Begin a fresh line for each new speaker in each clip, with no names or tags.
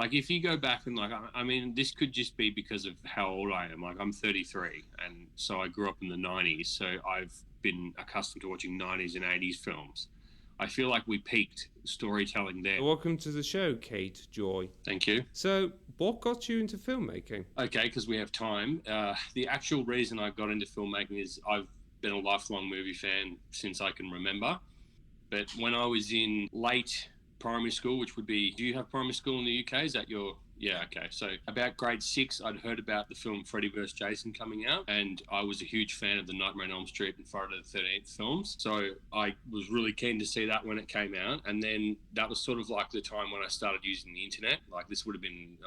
Like, if you go back and, like, I mean, this could just be because of how old I am. Like, I'm 33, and so I grew up in the 90s, so I've been accustomed to watching 90s and 80s films. I feel like we peaked storytelling there.
Welcome to the show, Cayde Joy.
Thank you.
So, what got you into filmmaking?
Okay, because we have time. The actual reason I got into filmmaking is I've been a lifelong movie fan since I can remember. But when I was in late primary school, which would be, do you have primary school in the UK? Is that your, yeah, okay. So about grade 6, I'd heard about the film Freddy vs. Jason coming out, and I was a huge fan of the Nightmare on Elm Street and Friday the 13th films. So I was really keen to see that when it came out. And then that was sort of like the time when I started using the internet. Like, this would have been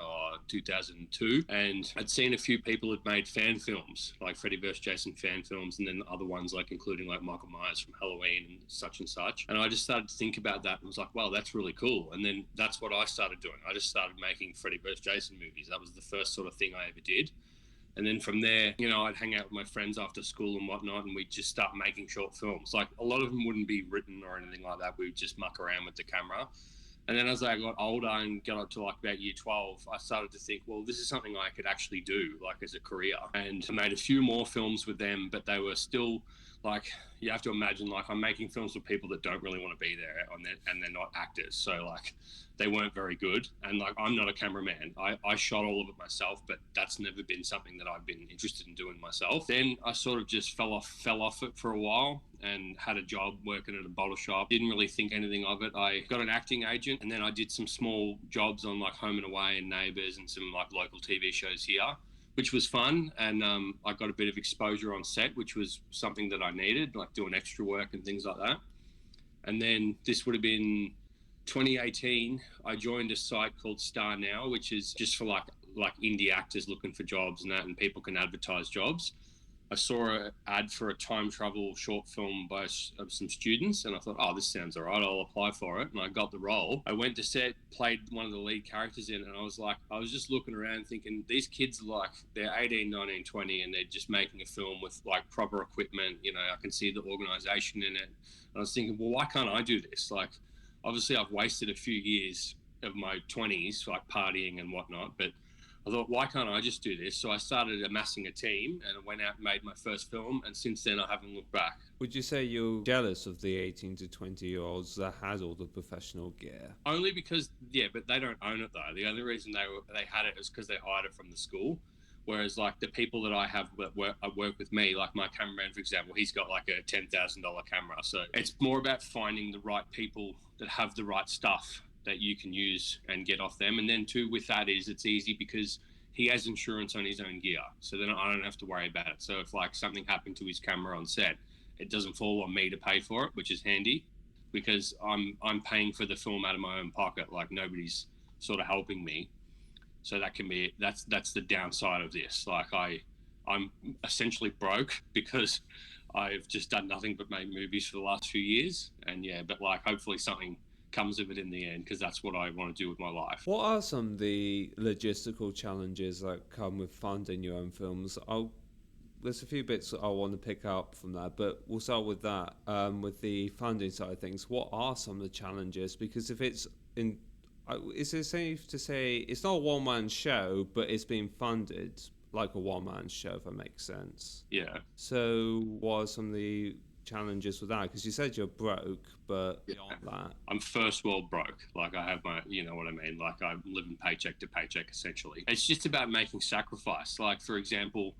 2002. And I'd seen a few people had made fan films, like Freddy vs. Jason fan films, and then other ones like including like Michael Myers from Halloween and such. And I just started to think about that and was like, wow, that's really cool. And then that's what I started doing. I just started making Freddy vs. Jason movies. That was the first sort of thing I ever did. And then from there, you know, I'd hang out with my friends after school and whatnot, and we'd just start making short films. Like, a lot of them wouldn't be written or anything like that. We would just muck around with the camera. And then as I got older and got up to like about year 12, I started to think, well, this is something I could actually do, like, as a career. And I made a few more films with them, but they were still, like, you have to imagine, like, I'm making films with people that don't really want to be there, and they're not actors. So, like, they weren't very good. And, like, I'm not a cameraman. I shot all of it myself, but that's never been something that I've been interested in doing myself. Then I sort of just fell off it for a while and had a job working at a bottle shop. Didn't really think anything of it. I got an acting agent, and then I did some small jobs on, like, Home and Away and Neighbours and some, like, local TV shows here, which was fun. And I got a bit of exposure on set, which was something that I needed, like doing extra work and things like that. And then this would have been 2018. I joined a site called Star Now, which is just for like indie actors looking for jobs and that, and people can advertise jobs. I saw an ad for a time travel short film by some students, and I thought, oh, this sounds all right, I'll apply for it. And I got the role. I went to set, played one of the lead characters in it, and I was just looking around thinking, these kids are like, they're 18, 19, 20, and they're just making a film with like proper equipment. You know, I can see the organization in it. And I was thinking, well, why can't I do this? Like, obviously I've wasted a few years of my 20s, like partying and whatnot, but I thought, why can't I just do this? So I started amassing a team, and I went out and made my first film, and since then I haven't looked back.
Would you say you're jealous of the 18 to 20-year-olds that has all the professional gear?
Only because, yeah, but they don't own it though. The only reason they had it is because they hired it from the school. Whereas, like, the people that I have that work with me, like my cameraman, for example, he's got like a $10,000 camera. So it's more about finding the right people that have the right stuff that you can use and get off them. And then too, with that is it's easy because he has insurance on his own gear. So then I don't have to worry about it. So if like something happened to his camera on set, it doesn't fall on me to pay for it, which is handy because I'm paying for the film out of my own pocket. Like, nobody's sort of helping me. So that's the downside of this. Like, I'm essentially broke because I've just done nothing but make movies for the last few years. And yeah, but like, hopefully something comes of it in the end, because that's what I want to do with my life.
What are some of the logistical challenges that come with funding your own films? There's a few bits I want to pick up from that, but we'll start with that. With the funding side of things, what are some of the challenges? Because if it's in, is it safe to say it's not a one-man show, but it's being funded like a one-man show, if that makes sense?
Yeah.
So what are some of the challenges with that? Because you said you're broke, but beyond that,
I'm first world broke. Like, I have my, you know what I mean? Like, I'm living paycheck to paycheck, essentially. It's just about making sacrifice. Like, for example,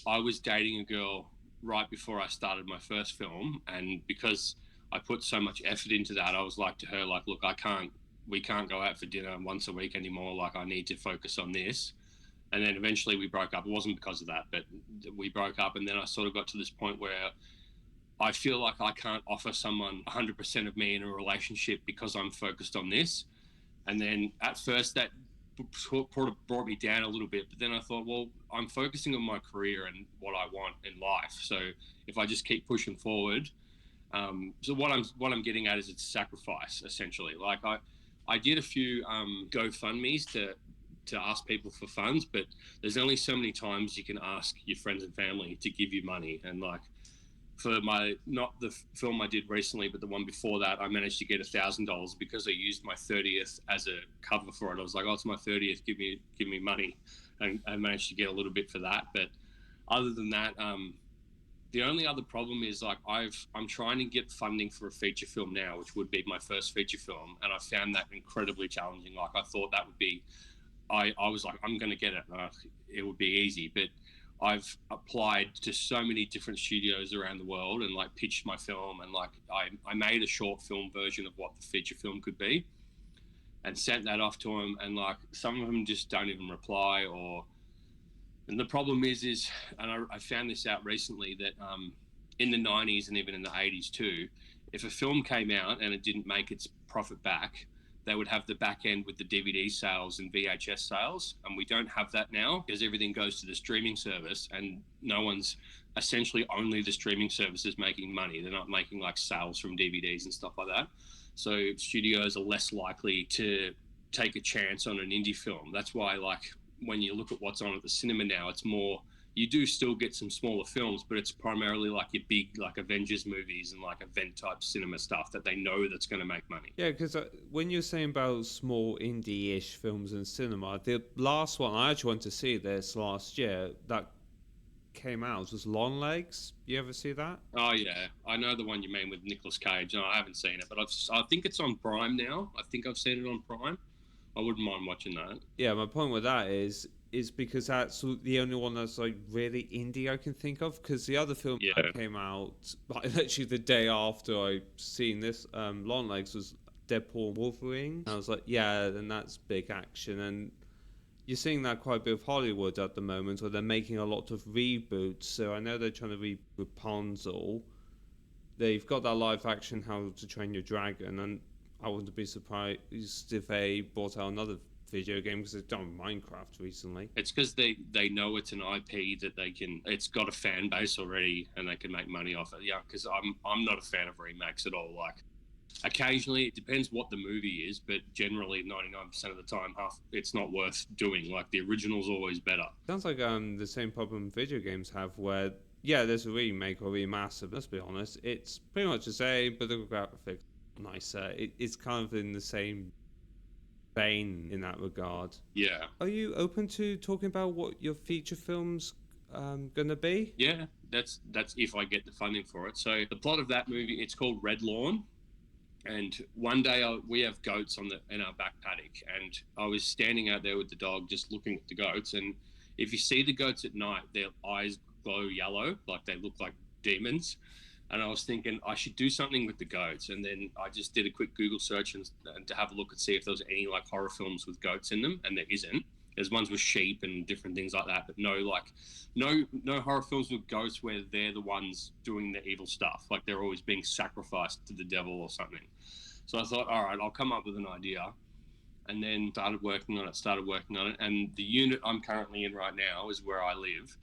I was dating a girl right before I started my first film, and because I put so much effort into that, I was like to her, like, look, we can't go out for dinner once a week anymore. Like, I need to focus on this. And then eventually we broke up. It wasn't because of that, but we broke up. And then I sort of got to this point where I feel like I can't offer someone 100% of me in a relationship because I'm focused on this. And then at first that brought me down a little bit, but then I thought, well, I'm focusing on my career and what I want in life. So if I just keep pushing forward, so what I'm getting at is it's sacrifice, essentially. Like, I did a few GoFundMes to ask people for funds, but there's only so many times you can ask your friends and family to give you money. And like, for my, not the film I did recently, but the one before that, I managed to get $1,000 because I used my 30th as a cover for it. I was like, oh, it's my 30th, give me money, and I managed to get a little bit for that. But other than that, the only other problem is like I'm trying to get funding for a feature film now, which would be my first feature film, and I found that incredibly challenging. Like I thought that would be, I was like, I'm going to get it. It would be easy, but I've applied to so many different studios around the world and like pitched my film, and like I made a short film version of what the feature film could be and sent that off to them, and like some of them just don't even reply. Or and the problem is and I found this out recently, that in the 90s and even in the 80s too, if a film came out and it didn't make its profit back, they would have the back end with the DVD sales and VHS sales. And we don't have that now because everything goes to the streaming service, and no one's, essentially only the streaming service is making money. They're not making like sales from DVDs and stuff like that. So studios are less likely to take a chance on an indie film. That's why, like, when you look at what's on at the cinema now, it's more, you do still get some smaller films, but it's primarily like your big like Avengers movies and like event type cinema stuff that they know that's going to make money.
Yeah, because when you're saying about small indie-ish films in cinema, the last one I actually went to see this last year that came out was Long Legs. You ever see that?
Oh yeah, I know the one you mean with Nicolas Cage. No, I haven't seen it, but I think it's on Prime now. I think I've seen it on Prime. I wouldn't mind watching that.
Yeah, my point with that is because that's the only one that's like really indie I can think of. Because the other film that came out like literally the day after I seen this, Long Legs, was Deadpool and Wolverine. And I was like, yeah, then that's big action. And you're seeing that quite a bit of Hollywood at the moment, where they're making a lot of reboots. So I know they're trying to reboot Rapunzel. They've got that live action How to Train Your Dragon, and I wouldn't be surprised if they brought out another video game, because they've done Minecraft recently.
It's because they know it's an IP that they can, it's got a fan base already and they can make money off it. Yeah, because I'm not a fan of remakes at all. Like occasionally, it depends what the movie is, but generally 99% of the time, it's not worth doing. Like the original's always better.
Sounds like the same problem video games have, where yeah, there's a remake or remaster. Let's be honest, it's pretty much the same, but the graphics nicer. It's kind of in the same vein in that regard.
Yeah.
Are you open to talking about what your feature film's gonna be?
Yeah, that's if I get the funding for it. So the plot of that movie, it's called Red Lawn, and one day we have goats in our back paddock, and I was standing out there with the dog just looking at the goats, and if you see the goats at night, their eyes glow yellow, like they look like demons. And I was thinking I should do something with the goats. And then I just did a quick Google search and to have a look and see if there was any like horror films with goats in them. And there isn't. There's ones with sheep and different things like that, but no horror films with ghosts where they're the ones doing the evil stuff. Like they're always being sacrificed to the devil or something. So I thought, all right, I'll come up with an idea. And then started working on it. And the unit I'm currently in right now is where I live.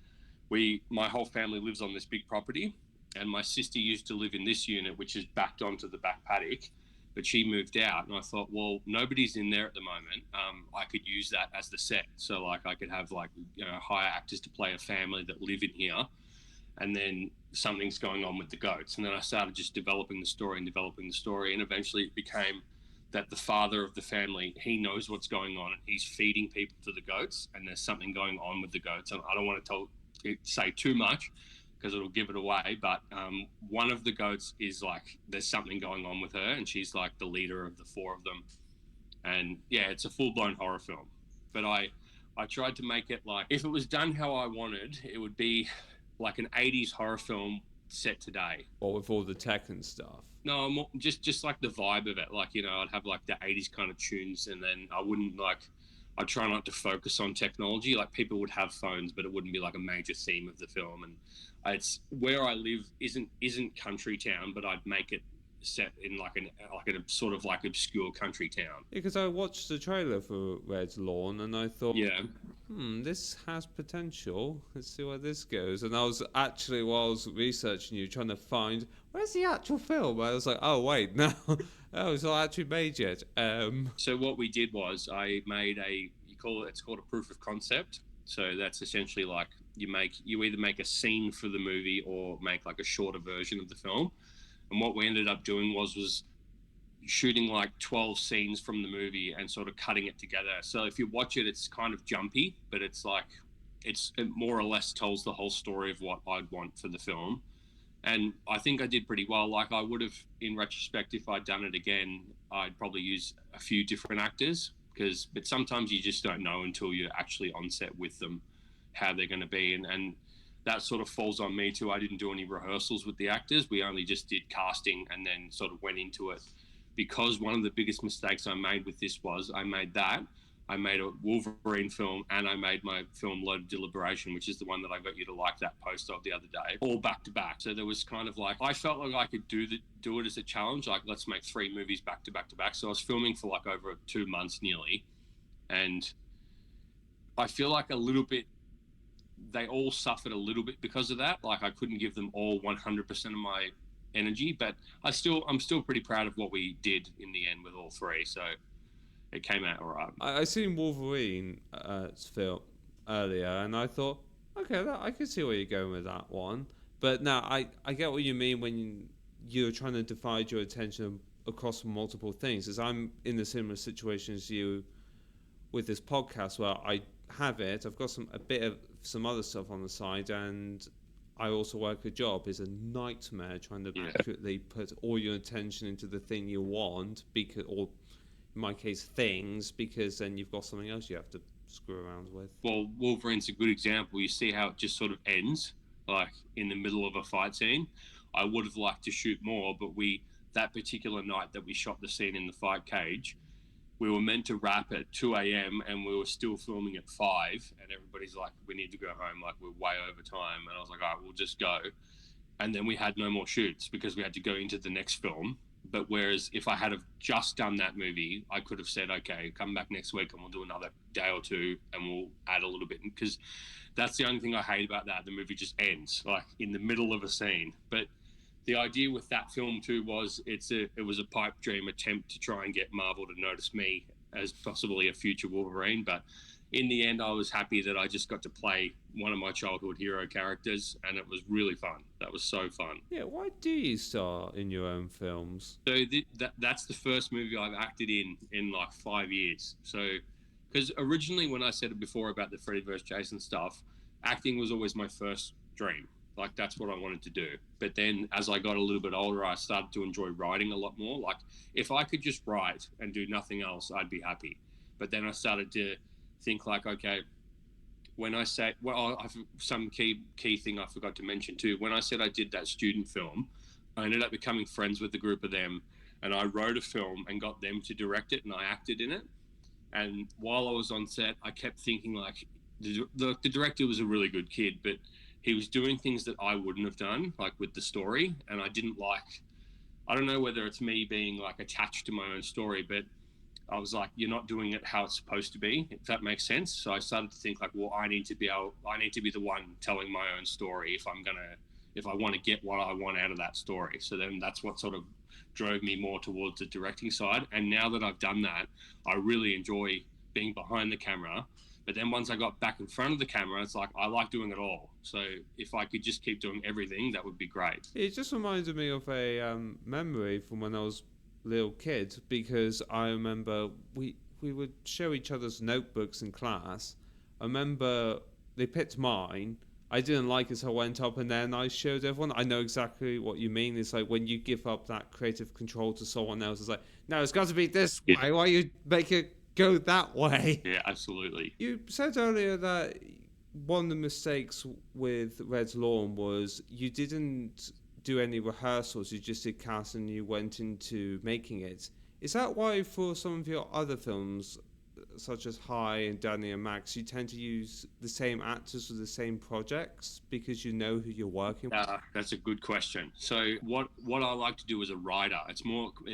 My whole family lives on this big property. And my sister used to live in this unit, which is backed onto the back paddock, but she moved out. And I thought, well, nobody's in there at the moment. I could use that as the set. So like I could have like, hire actors to play a family that live in here. And then something's going on with the goats. And then I started just developing the story. And eventually it became that the father of the family, he knows what's going on and he's feeding people to the goats. And there's something going on with the goats. And I don't want to say too much, because it'll give it away, but one of the goats is like, there's something going on with her, and she's like the leader of the four of them. And yeah, it's a full-blown horror film. But I tried to make it like, if it was done how I wanted, it would be like an 80s horror film set today.
Or with all the tech and stuff?
No, more, just like the vibe of it. Like, I'd have like the 80s kind of tunes, and then I try not to focus on technology. Like people would have phones, but it wouldn't be like a major theme of the film. And it's where I live isn't country town, but I'd make it set in like a sort of like obscure country town.
Because I watched the trailer for Red Lawn and I thought,
yeah,
this has potential. Let's see where this goes. And I was actually, while I was researching you, trying to find where's the actual film. I was like, oh wait, no, it's not actually made yet.
So what we did was I made it's called a proof of concept. So that's essentially like you either make a scene for the movie or make like a shorter version of the film. And what we ended up doing was shooting like 12 scenes from the movie and sort of cutting it together. So if you watch it, it's kind of jumpy, but it more or less tells the whole story of what I'd want for the film. And I think I did pretty well. Like, I would have, in retrospect, if I'd done it again, I'd probably use a few different actors, but sometimes you just don't know until you're actually on set with them how they're going to be. And that sort of falls on me too. I didn't do any rehearsals with the actors. We only just did casting and then sort of went into it. Because one of the biggest mistakes I made with this was I made a Wolverine film, and I made my film Deliberation, which is the one that I got you to like that post of the other day, all back to back. So there was kind of like, I felt like I could do it as a challenge. Like, let's make 3 movies back to back to back. So I was filming for like over 2 months nearly. And I feel like they all suffered a little bit because of that. Like, I couldn't give them all 100% of my energy, but I'm still pretty proud of what we did in the end with all 3. So it came out all right.
I seen Wolverine film earlier, and I thought, okay, I can see where you're going with that one. But now I get what you mean when you're trying to divide your attention across multiple things. As I'm in a similar situation as you with this podcast, where I've got a bit of some other stuff on the side, and I also work a job. It's a nightmare trying to accurately put all your attention into the thing you want, or in my case, things, because then you've got something else you have to screw around with.
Well, Wolverine's a good example. You see how it just sort of ends, like in the middle of a fight scene. I would have liked to shoot more, but that particular night that we shot the scene in the fight cage, we were meant to wrap at 2 a.m. and we were still filming at 5, and everybody's like, we need to go home, like we're way over time. And I was like, all right, we'll just go. And then we had no more shoots because we had to go into the next film. But whereas if I had have just done that movie, I could have said, okay, come back next week and we'll do another day or 2 and we'll add a little bit. Because that's the only thing I hate about that. The movie just ends like in the middle of a scene. But the idea with that film too was it was a pipe dream attempt to try and get Marvel to notice me as possibly a future Wolverine. But in the end, I was happy that I just got to play one of my childhood hero characters, and it was really fun. That was so fun.
Yeah, why do you star in your own films?
So that's the first movie I've acted in like 5 years. So, because originally when I said it before about the Freddy vs. Jason stuff, acting was always my first dream. Like, that's what I wanted to do. But then as I got a little bit older, I started to enjoy writing a lot more. Like, if I could just write and do nothing else, I'd be happy. But then I started to think like, okay, when I say, well, I've some key thing I forgot to mention too. When I said I did that student film, I ended up becoming friends with a group of them, and I wrote a film and got them to direct it, and I acted in it. And while I was on set, I kept thinking like, the director was a really good kid, but he was doing things that I wouldn't have done, like with the story, and I don't know whether it's me being like attached to my own story, but I was like, you're not doing it how it's supposed to be, if that makes sense. So I started to think like, well, I need to be the one telling my own story if I want to get what I want out of that story. So then that's what sort of drove me more towards the directing side. And now that I've done that, I really enjoy being behind the camera. But then once I got back in front of the camera, it's like, I like doing it all. So if I could just keep doing everything, that would be great.
It just reminded me of a memory from when I was a little kid, because I remember we would show each other's notebooks in class. I remember they picked mine. I didn't like it, so I went up and then I showed everyone. I know exactly what you mean. It's like when you give up that creative control to someone else, it's like, no, it's got to be this way. Why you make it go that way?
Yeah, absolutely.
You said earlier that one of the mistakes with Red Lawn was you didn't do any rehearsals, you just did cast and you went into making it. Is that why for some of your other films, such as High and Danny and Max, you tend to use the same actors for the same projects because you know who you're working with?
That's a good question. So what I like to do as a writer, it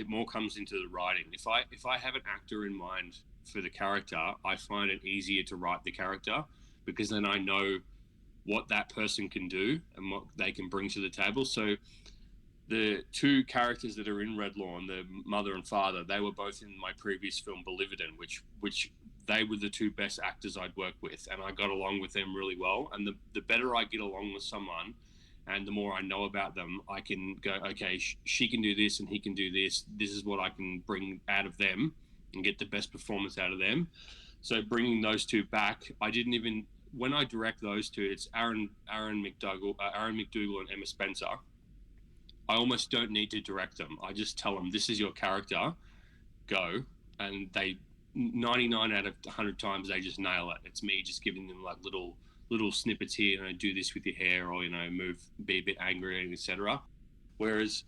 more comes into the writing. If I have an actor in mind for the character, I find it easier to write the character because then I know what that person can do and what they can bring to the table. So the 2 characters that are in Red Lawn, the mother and father, they were both in my previous film, Brilliance, which they were the two best actors I'd worked with, and I got along with them really well. And the better I get along with someone, and the more I know about them, I can go, okay, she can do this and he can do this. This is what I can bring out of them and get the best performance out of them. So bringing those two back, I didn't even, when I direct those two, it's Aaron McDougall and Emma Spencer. I almost don't need to direct them. I just tell them, this is your character, go. And they, 99 out of 100 times, they just nail it. It's me just giving them like little snippets here, do this with your hair, or be a bit angry, etc. Whereas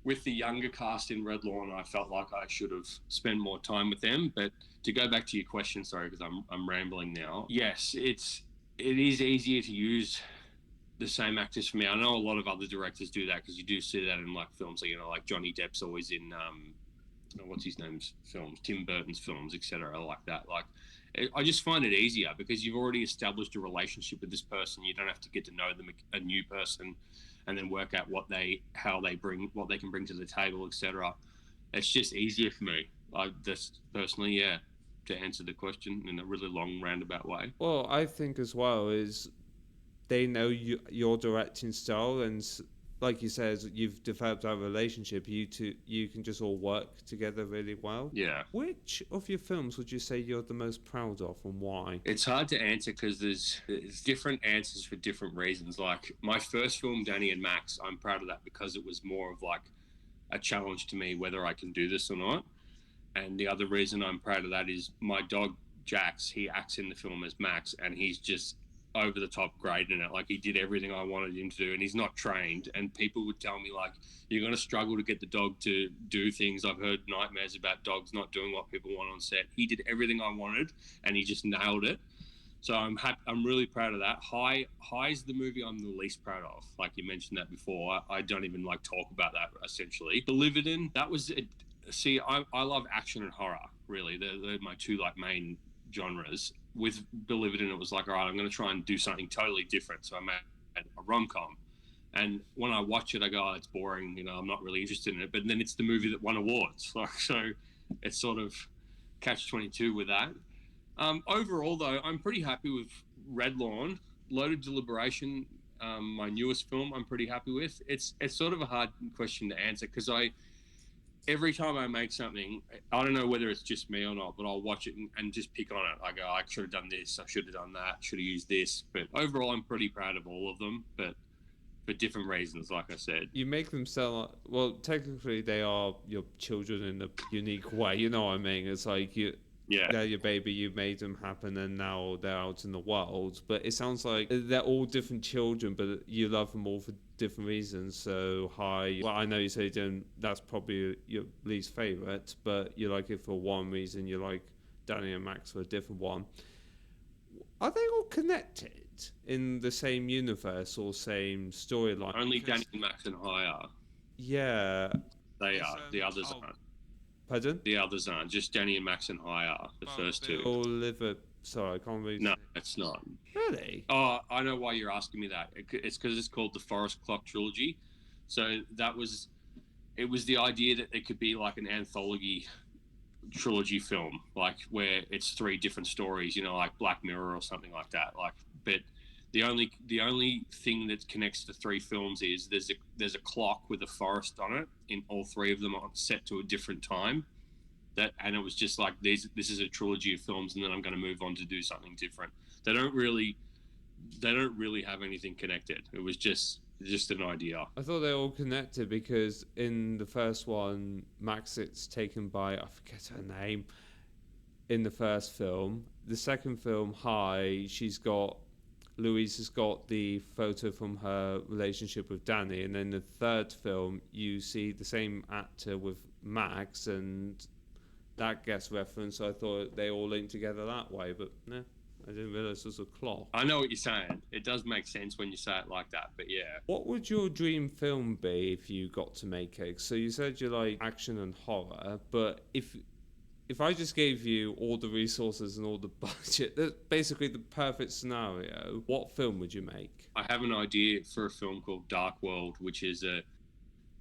with the younger cast in Red Lawn, I felt like I should have spent more time with them. But to go back to your question, sorry, because I'm rambling now. Yes, it is easier to use the same actors for me. I know a lot of other directors do that, because you do see that in like films, like Johnny Depp's always in what's his name's films, Tim Burton's films, etc. Like that. Like, I just find it easier because you've already established a relationship with this person. You don't have to get to know them, a new person, and then work out what they can bring to the table, etc. It's just easier for me. That's personally, yeah, to answer the question in a really long roundabout way.
Well, I think as well is they know your directing style, and like you said, you've developed that relationship. You can just all work together really well.
Yeah.
Which of your films would you say you're the most proud of, and why?
It's hard to answer because there's different answers for different reasons. Like my first film, Danny and Max, I'm proud of that because it was more of like a challenge to me whether I can do this or not. And the other reason I'm proud of that is my dog Jax. He acts in the film as Max, and he's just over the top great in it. Like, he did everything I wanted him to do, and he's not trained. And people would tell me, like, you're going to struggle to get the dog to do things. I've heard nightmares about dogs not doing what people want on set. He did everything I wanted, and he just nailed it. So I'm really proud of that. High's the movie I'm the least proud of. Like you mentioned that before. I don't even like talk about that, essentially. Deliberation, that was it. See, I love action and horror, really. They're my two like main genres. With Deliberation, it was like, all right, I'm going to try and do something totally different. So I made a rom-com. And when I watch it, I go, oh, it's boring. I'm not really interested in it. But then it's the movie that won awards. So it's sort of catch-22 with that. Overall, though, I'm pretty happy with Red Lawn. Loaded Deliberation, my newest film, I'm pretty happy with. It's sort of a hard question to answer because every time I make something, I don't know whether it's just me or not, but I'll watch it and just pick on it. I go, I should have done this, I should have done that, should have used this. But overall, I'm pretty proud of all of them, but for different reasons, like I said.
You make them sound well, technically they are your children in a unique way, you know what I mean? It's like they're your baby, you made them happen, and now they're out in the world. But it sounds like they're all different children, but you love them all for different reasons. So well, I know you say that's probably your least favourite, but you like it for one reason, you like Danny and Max for a different one. Are they all connected in the same universe or same storyline?
Only Danny and Max and High are.
Yeah.
They are. The others aren't.
Pardon?
The others aren't. Just Danny and Max and High are the first two.
All live sorry, I can't read.
No, it's not.
Really?
Oh, I know why you're asking me that. It's because it's called the Forest Clock Trilogy. So it was the idea that it could be like an anthology trilogy film, like where it's three different stories, like Black Mirror or something like that. But the only thing that connects the three films is there's a clock with a forest on it in all three of them, set to a different time. And it was just like this is a trilogy of films, and then I'm going to move on to do something different. They don't really have anything connected. It was just an idea.
I thought they were all connected because in the first one, Max gets taken by, I forget her name, in the first film. The second film, Louise has got the photo from her relationship with Danny, and then the third film, you see the same actor with Max, and that gets referenced. So I thought they all linked together that way, but no. I didn't realise it was a clock.
I know what you're saying. It does make sense when you say it like that, but yeah.
What would your dream film be if you got to make it? So you said you like action and horror, but if I just gave you all the resources and all the budget, that's basically the perfect scenario, what film would you make?
I have an idea for a film called Dark World, which is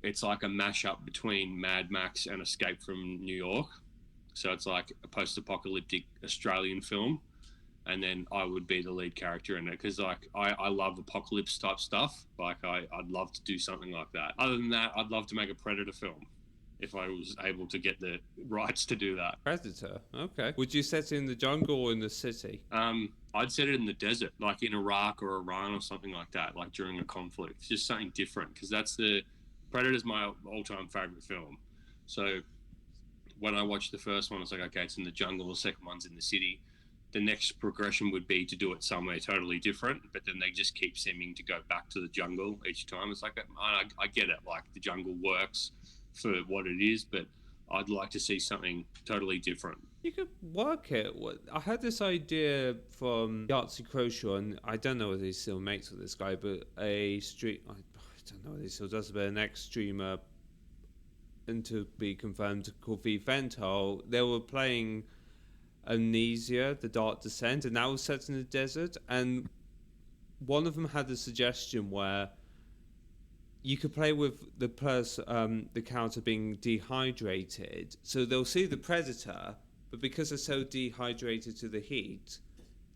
it's like a mashup between Mad Max and Escape from New York. So it's like a post-apocalyptic Australian film, and then I would be the lead character in it because like I love apocalypse type stuff. Like I'd love to do something like that. Other than that, I'd love to make a Predator film if I was able to get the rights to do that.
Predator. Okay. Would you set it in the jungle or in the city?
I'd set it in the desert, like in Iraq or Iran or something like that, like during a conflict. It's just something different because that's the Predator's my all-time favorite film. So when I watched the first one, it's like, okay, it's in the jungle. The second one's in the city. The next progression would be to do it somewhere totally different, but then they just keep seeming to go back to the jungle each time. It's like, I get it. Like the jungle works for what it is, but I'd like to see something totally different.
You could work it. I had this idea from Yahtzee Croshaw, and I don't know whether he still makes with this guy, but I don't know whether he still does, but an ex-streamer, and to be confirmed, called V Ventile. They were playing Amnesia, The Dark Descent, and that was set in the desert, and one of them had a suggestion where you could play with the character being dehydrated, so they'll see the predator, but because they're so dehydrated to the heat,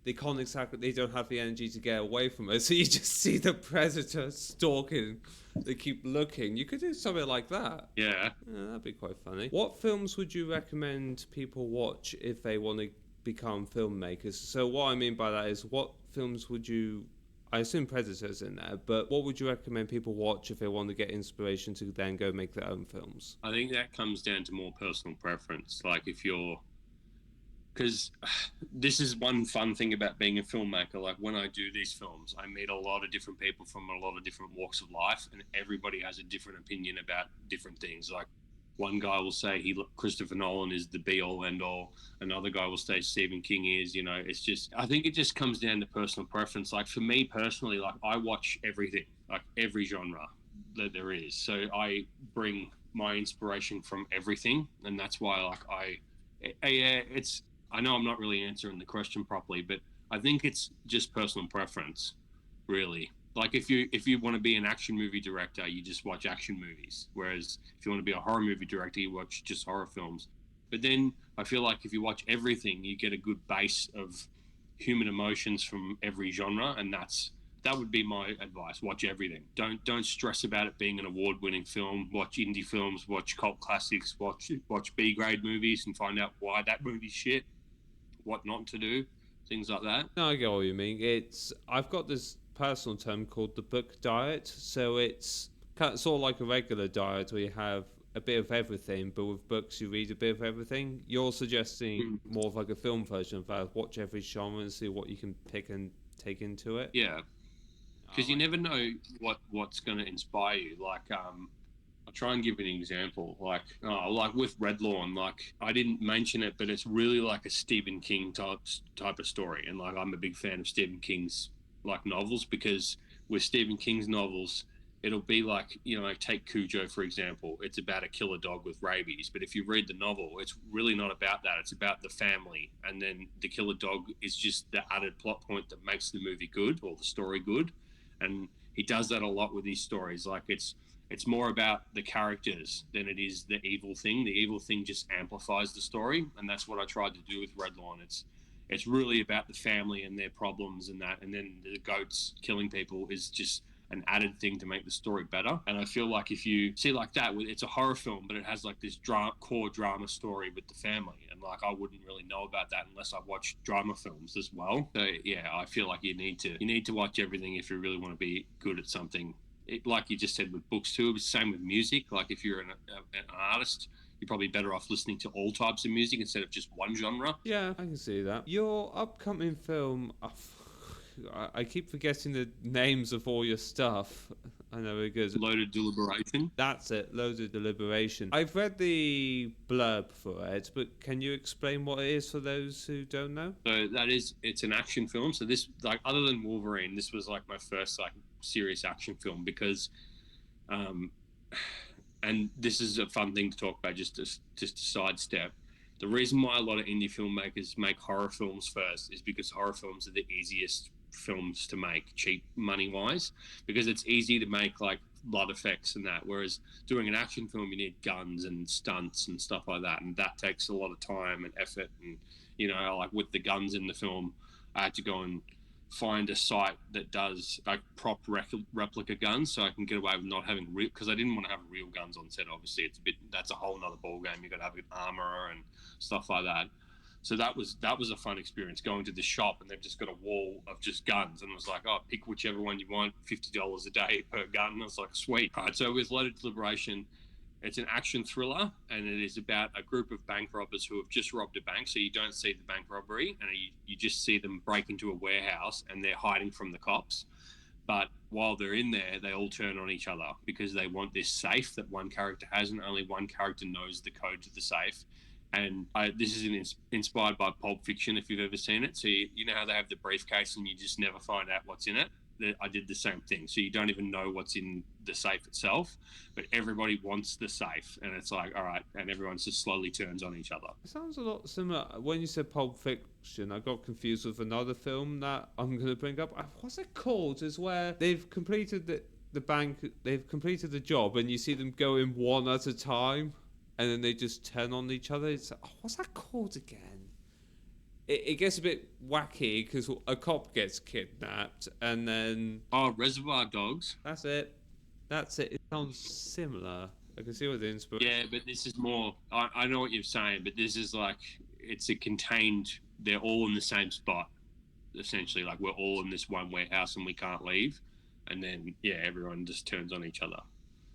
they don't have the energy to get away from it, so you just see the predator stalking. They keep looking. You could do something like that.
Yeah,
that'd be quite funny. What films would you recommend people watch if they want to become filmmakers? So what I mean by that is, what films would you... I assume Predator's in there, but what would you recommend people watch if they want to get inspiration to then go make their own films?
I think that comes down to more personal preference. Like if you're... Because this is one fun thing about being a filmmaker. Like when I do these films, I meet a lot of different people from a lot of different walks of life, and everybody has a different opinion about different things. Like one guy will say Christopher Nolan is the be all end all. Another guy will say Stephen King is. You know, it's just, I think it just comes down to personal preference. Like for me personally, like I watch everything, like every genre that there is. So I bring my inspiration from everything, and that's why I know I'm not really answering the question properly, but I think it's just personal preference, really. Like if you want to be an action movie director, you just watch action movies. Whereas if you want to be a horror movie director, you watch just horror films. But then I feel like if you watch everything, you get a good base of human emotions from every genre, and that would be my advice. Watch everything. Don't stress about it being an award-winning film. Watch indie films, watch cult classics, watch B-grade movies and find out why that movie's shit, what not to do, things like that.
No, I get what you mean. I've got this personal term called the book diet. So it's sort of like a regular diet where you have a bit of everything, but with books you read a bit of everything. You're suggesting more of like a film version of that. Watch every genre and see what you can pick and take into it.
Yeah, because you never know what's going to inspire you. Like I'll try and give an example. Like with Red Lawn, like I didn't mention it, but it's really like a Stephen King type of story. And like I'm a big fan of Stephen King's like novels, because with Stephen King's novels, it'll be like, you know, take Cujo for example. It's about a killer dog with rabies, but if you read the novel, it's really not about that. It's about the family, and then the killer dog is just the added plot point that makes the movie good or the story good. And he does that a lot with his stories. Like it's more about the characters than it is the evil thing. The evil thing just amplifies the story, and that's what I tried to do with Red Lawn. It's really about the family and their problems and that, and then the goats killing people is just an added thing to make the story better. And I feel like if you see like that, it's a horror film, but it has like this core drama story with the family, and like I wouldn't really know about that unless I watched drama films as well. So yeah, I feel like you need to watch everything if you really want to be good at something. Like you just said with books too, it's the same with music. Like if you're an artist, you're probably better off listening to all types of music instead of just one genre.
Yeah, I can see that. Your upcoming film, I keep forgetting the names of all your stuff. I know it goes...
Loaded Deliberation.
That's it, Loaded Deliberation. I've read the blurb for it, but can you explain what it is for those who don't know?
So it's an action film. So this, like, other than Wolverine, this was like my first like serious action film, because and this is a fun thing to talk about, just to sidestep. The reason why a lot of indie filmmakers make horror films first is because horror films are the easiest films to make cheap money wise, because it's easy to make like blood effects and that, whereas doing an action film you need guns and stunts and stuff like that, and that takes a lot of time and effort. And like with the guns in the film, I had to go and find a site that does like prop replica guns, so I can get away with not having real, because I didn't want to have real guns on set. Obviously it's a bit, that's a whole nother ball game. You got to have armor and stuff like that. So that was a fun experience, going to the shop and they've just got a wall of just guns, and it was like, oh, pick whichever one you want, $50 a day per gun. And I was like, sweet. All right, so with Loaded Deliberation, it's an action thriller, and it is about a group of bank robbers who have just robbed a bank. So you don't see the bank robbery, and you just see them break into a warehouse, and they're hiding from the cops. But while they're in there, they all turn on each other because they want this safe that one character has, and only one character knows the code to the safe. And this is inspired by Pulp Fiction, if you've ever seen it. So you know how they have the briefcase and you just never find out what's in it? I did the same thing. So you don't even know what's in the safe itself, but everybody wants the safe. And it's like, all right, and everyone just slowly turns on each other.
It sounds a lot similar. When you said Pulp Fiction, I got confused with another film that I'm going to bring up. What's it called? Is where they've completed the bank, they've completed the job, and you see them going one at a time, and then they just turn on each other. It's what's that called again? It gets a bit wacky because a cop gets kidnapped, and then
Reservoir Dogs.
That's it. It sounds similar. I can see what the inspiration.
Yeah, but this is more. I know what you're saying, but this is like, it's a contained. They're all in the same spot, essentially. Like, we're all in this one warehouse and we can't leave, and then everyone just turns on each other.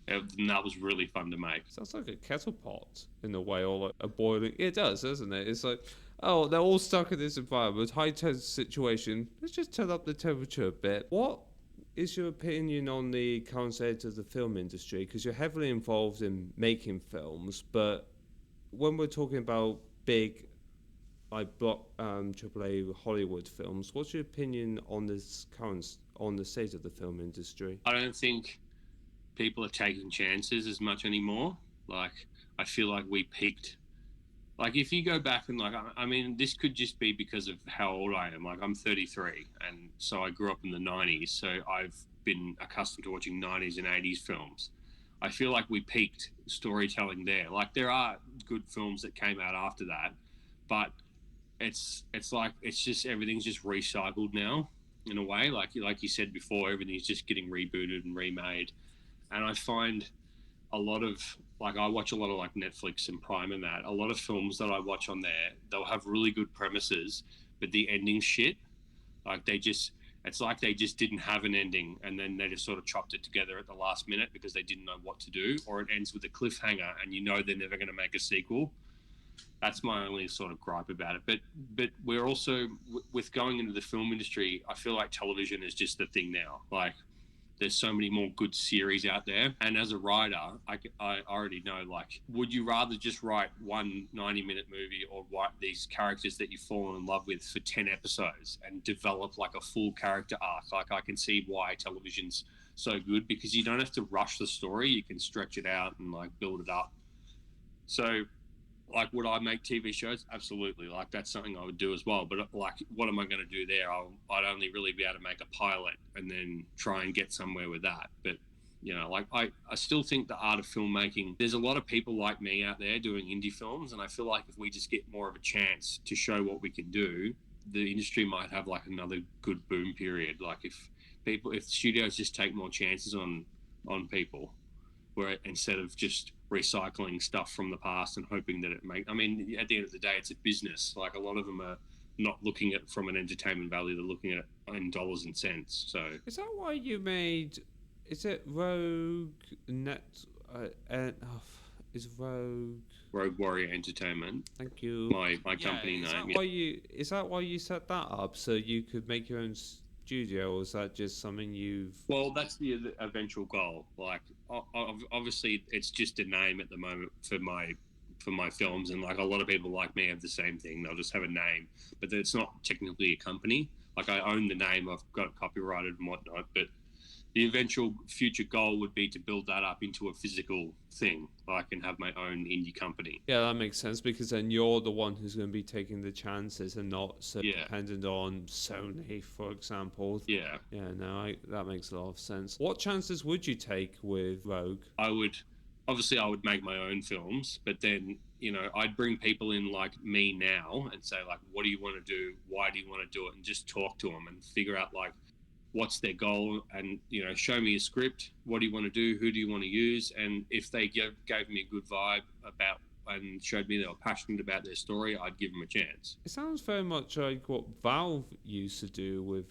And that was really fun to make.
Sounds like a kettle pot in a way, or like a boiling. It does, doesn't it? It's like, oh, they're all stuck in this environment, high tense situation. Let's just turn up the temperature a bit. What is your opinion on the current state of the film industry? Because you're heavily involved in making films, but when we're talking about big, like AAA Hollywood films, what's your opinion on the state of the film industry?
I don't think people are taking chances as much anymore. Like, I feel like we peaked. Like, if you go back and, like, I mean, this could just be because of how old I am. Like, I'm 33, and so I grew up in the 90s, so I've been accustomed to watching 90s and 80s films. I feel like we peaked storytelling there. Like, there are good films that came out after that, but it's like, it's just, everything's just recycled now, in a way. Like you said before, everything's just getting rebooted and remade. And I find a lot of, like, I watch a lot of like Netflix and Prime and that. A lot of films that I watch on there, they'll have really good premises, but the ending's shit. Like, it's like they just didn't have an ending, and then they just sort of chopped it together at the last minute because they didn't know what to do, or it ends with a cliffhanger and you know they're never going to make a sequel. That's my only sort of gripe about it. But we're also, with going into the film industry, I feel like television is just the thing now. Like, there's so many more good series out there. And as a writer, I already know, like, would you rather just write one 90-minute movie, or write these characters that you've fallen in love with for 10 episodes and develop like a full character arc? Like, I can see why television's so good, because you don't have to rush the story. You can stretch it out and like build it up. So, like, would I make TV shows? Absolutely. Like, that's something I would do as well. But like, what am I going to do there? I'd only really be able to make a pilot and then try and get somewhere with that. But, like, I still think the art of filmmaking, there's a lot of people like me out there doing indie films. And I feel like if we just get more of a chance to show what we can do, the industry might have like another good boom period. Like, if studios just take more chances on people, where instead of just recycling stuff from the past and hoping that I mean, at the end of the day, it's a business. Like, a lot of them are not looking at it from an entertainment value, they're looking at it in dollars and cents. So
is that why you made, is it Rogue is
Rogue Warrior Entertainment?
Thank you.
My company name.
Is that why you set that up, so you could make your own studio, or is that just something you've...
Well, that's the eventual goal. Like, obviously it's just a name at the moment for my films, and like, a lot of people like me have the same thing. They'll just have a name, but it's not technically a company. Like, I own the name, I've got it copyrighted and whatnot, but the eventual future goal would be to build that up into a physical thing. I can have my own indie company.
Yeah, that makes sense, because then you're the one who's going to be taking the chances and not so dependent on Sony, for example.
Yeah.
Yeah, no, that makes a lot of sense. What chances would you take with Rogue?
I would make my own films, but then, you know, I'd bring people in like me now and say, like, what do you want to do? Why do you want to do it? And just talk to them and figure out, like, what's their goal, and, you know, show me a script. What do you want to do? Who do you want to use? And if they gave me a good vibe about and showed me they were passionate about their story, I'd give them a chance.
It sounds very much like what Valve used to do with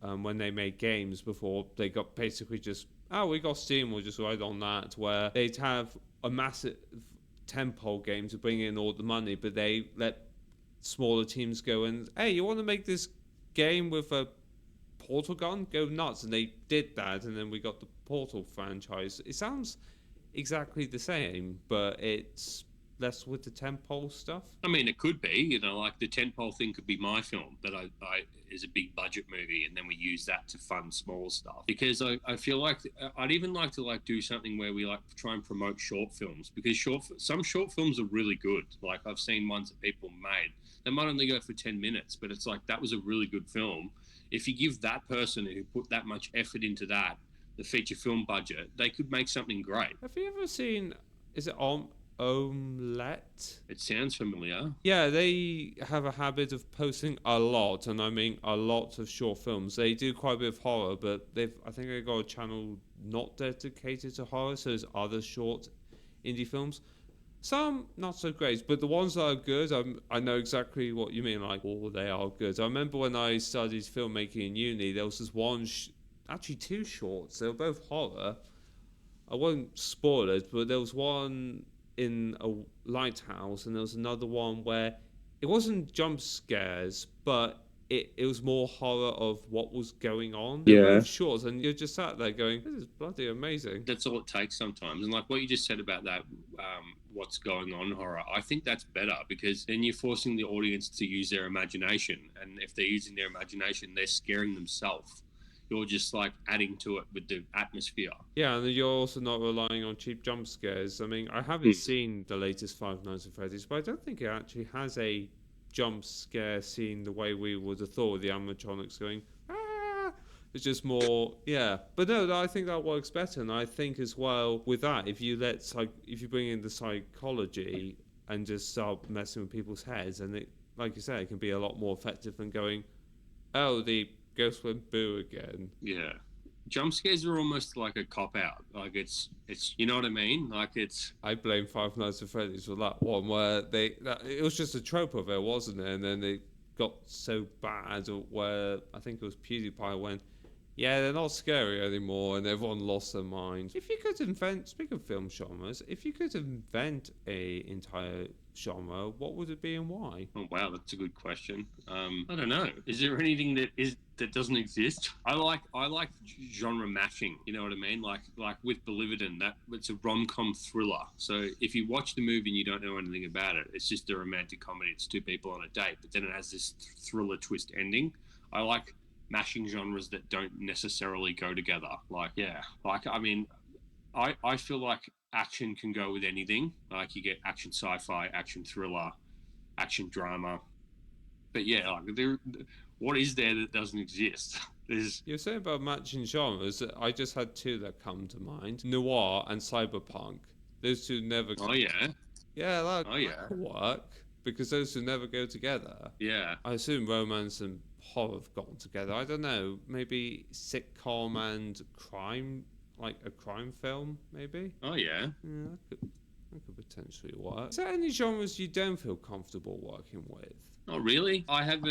when they made games before they got basically just, oh, we got Steam, we'll just ride on that, where they'd have a massive tentpole game to bring in all the money, but they let smaller teams go and, hey, you want to make this game with a portal gun? Go nuts. And they did that, and then we got the Portal franchise. It sounds exactly the same, but it's less with the tentpole stuff.
I mean, it could be, you know, like the tentpole thing could be my film that I is a big budget movie, and then we use that to fund small stuff. Because I feel like I'd even like to like do something where we like try and promote short films, because some short films are really good. Like I've seen ones that people made. They might only go for 10 minutes, but it's like that was a really good film. If you give that person who put that much effort into that the feature film budget, they could make something great.
Have you ever seen, is it Omelette?
It sounds familiar.
Yeah, they have a habit of posting a lot, and I mean a lot of short films. They do quite a bit of horror, but I think they've got a channel not dedicated to horror, so there's other short indie films. Some not so great, but the ones that are good, I know exactly what you mean, like, oh, they are good. I remember when I studied filmmaking in uni, there was this one, actually two shorts, they were both horror. I won't spoil it, but there was one in a lighthouse, and there was another one where it wasn't jump scares, but it was more horror of what was going on. They were both shorts, and you're just sat there going, this is bloody amazing.
That's all it takes sometimes. And like what you just said about that, what's going on horror, I think that's better, because then you're forcing the audience to use their imagination. And if they're using their imagination, they're scaring themselves. You're just like adding to it with the atmosphere.
Yeah, and you're also not relying on cheap jump scares. I mean, I haven't seen the latest Five Nights at Freddy's, but I don't think it actually has a jump scare scene the way we would have thought, with the animatronics going, ah! It's just more, yeah. But no, I think that works better. And I think as well with that, if you bring in the psychology and just start messing with people's heads, and it, like you say, it can be a lot more effective than going, oh, the ghost went boo again.
Yeah. Jump scares are almost like a cop out. Like it's you know what I mean? Like it's.
I blame Five Nights at Freddy's for that one, where it was just a trope of it, wasn't it? And then it got so bad where I think it was PewDiePie went, yeah, they're not scary anymore, and everyone lost their mind. If you could invent, speaking of film genres, if you could invent a entire genre, what would it be and why?
Oh wow, that's a good question. I don't know. Is there anything that doesn't exist? I like genre mashing. You know what I mean? Like with Deliberation, that it's a rom-com thriller. So if you watch the movie and you don't know anything about it, it's just a romantic comedy. It's two people on a date, but then it has this thriller twist ending. I like mashing genres that don't necessarily go together. I mean, I feel like action can go with anything. Like you get action sci-fi, action thriller, action drama. But yeah, like what is there that doesn't exist?
You're saying about matching genres. I just had two that come to mind: noir and cyberpunk. Those two never.
Oh yeah.
Yeah, that could work, because those two never go together.
Yeah.
I assume romance and horror have gone together. I don't know. Maybe sitcom and crime, like a crime film, maybe.
Oh yeah.
Yeah, that could potentially work. Is there any genres you don't feel comfortable working with?
Oh really? I have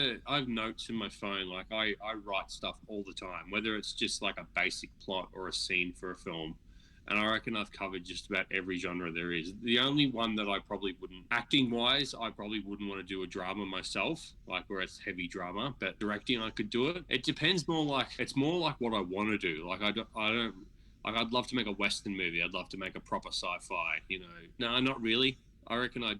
notes in my phone. Like I write stuff all the time, whether it's just like a basic plot or a scene for a film. And I reckon I've covered just about every genre there is. The only one that I probably wouldn't, acting-wise, I probably wouldn't want to do a drama myself, like where it's heavy drama. But directing, I could do it. It depends more like, it's more like what I want to do. Like I don't, like I'd love to make a Western movie. I'd love to make a proper sci-fi, you know. No, not really. I reckon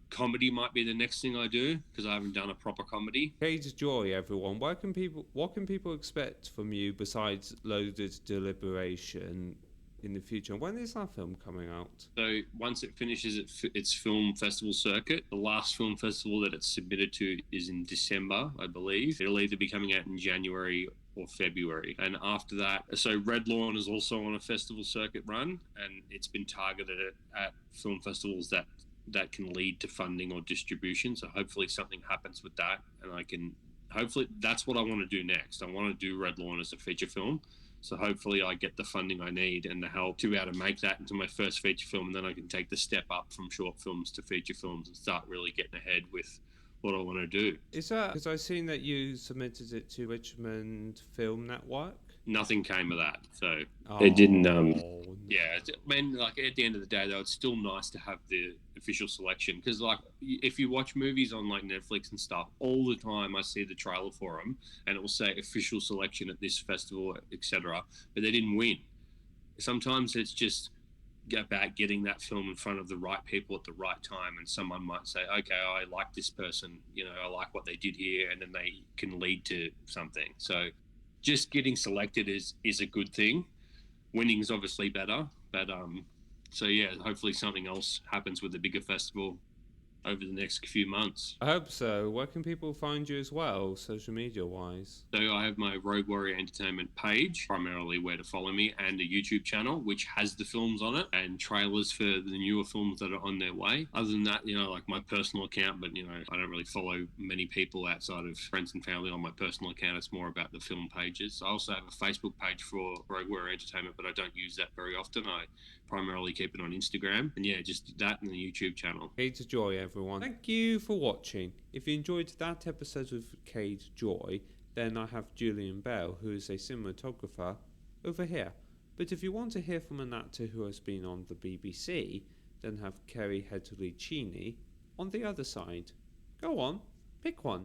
comedy might be the next thing I do because I haven't done a proper comedy.
Cayde Joy, everyone. What can people expect from you besides loaded deliberation in the future? When is that film coming out?
So once it finishes its film festival circuit, the last film festival that it's submitted to is in December, I believe. It'll either be coming out in January or February. And after that, so Red Lawn is also on a festival circuit run, and it's been targeted at film festivals that can lead to funding or distribution. So hopefully something happens with that, and hopefully that's what I want to do next. I want to do Red Lawn as a feature film. So hopefully I get the funding I need and the help to be able to make that into my first feature film, and then I can take the step up from short films to feature films and start really getting ahead with what I want to do.
Is that because I've seen that you submitted it to Richmond Film Network?
Nothing came of that, so it didn't.
No.
Yeah, I mean, like at the end of the day, though, it's still nice to have the official selection because, like, if you watch movies on like Netflix and stuff, all the time I see the trailer for them, and it will say official selection at this festival, etc. But they didn't win. Sometimes it's just about getting that film in front of the right people at the right time, and someone might say, okay, I like this person, I like what they did here, and then they can lead to something. So just getting selected is a good thing. Winning is obviously better, but so yeah, hopefully something else happens with the bigger festival over the next few months.
I hope so. Where can people find you as well, social media wise?
So I have my Rogue Warrior Entertainment page, primarily where to follow me, and a YouTube channel which has the films on it and trailers for the newer films that are on their way. Other than that, like my personal account, but I don't really follow many people outside of friends and family on my personal account. It's more about the film pages. I also have a Facebook page for Rogue Warrior Entertainment, but I don't use that very often. I primarily keep it on Instagram, and yeah, just that and the YouTube channel.
Cayde Joy, everyone. Thank you for watching. If you enjoyed that episode of Cayde Joy, then I have Julian Bell, who is a cinematographer, over here. But if you want to hear from an actor who has been on the BBC, then have Kerry Headley Cheney on the other side. Go on, pick one.